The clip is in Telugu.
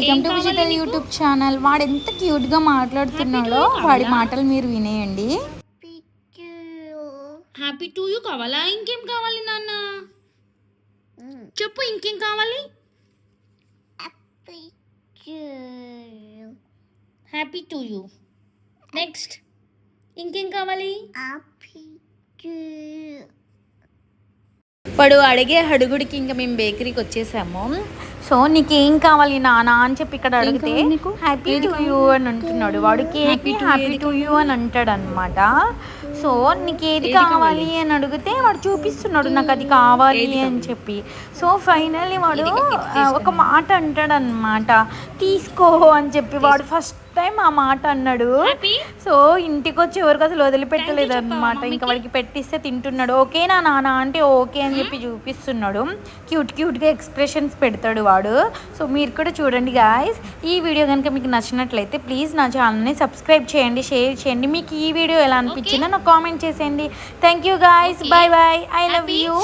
వెల్కమ్ టు విజితల్ యూట్యూబ్ ఛానల్. వాడు ఎంత క్యూట్గా మాట్లాడుతున్నాడో వాడి మాటలు మీరు వినేయండి. హ్యాపీ టు యూ కావాలా? ఇంకేం కావాలి నాన్న? చెప్పు ఇంకేం కావాలి? Happy to you. నెక్స్ట్ ఇంకేం కావాలి? వాడు అడిగే అడుగుడికి ఇంకా మేము బేకరీకి వచ్చేసాము. సో నీకేం కావాలి నానా అని చెప్పి ఇక్కడ అడిగితే హ్యాపీ టు యూ అని అంటున్నాడు. వాడు కేక్ హ్యాపీ టు యూ అని అంటాడు అనమాట. సో నీకు ఏది కావాలి అని అడిగితే వాడు చూపిస్తున్నాడు నాకు అది కావాలి అని చెప్పి. సో ఫైనల్లీ వాడు ఒక మాట అంటాడు అనమాట, తీసుకో అని చెప్పి. వాడు ఫస్ట్ టైం ఆ మాట అన్నాడు. సో ఇంటికి వచ్చి ఎవరికి అసలు వదిలిపెట్టలేదు అనమాట. ఇంకా వాడికి పెట్టిస్తే తింటున్నాడు. ఓకేనా నాన్న అంటే ఓకే అని చెప్పి చూపిస్తున్నాడు. క్యూట్గా ఎక్స్ప్రెషన్స్ పెడతాడు వాడు. సో మీరు కూడా చూడండి గాయ్స్. ఈ వీడియో కనుక మీకు నచ్చినట్లయితే ప్లీజ్ నా ఛానల్ని సబ్స్క్రైబ్ చేయండి, షేర్ చేయండి. మీకు ఈ వీడియో ఎలా అనిపించిందో నాకు కామెంట్ చేసేయండి. Thank you guys. Bye bye. I love you.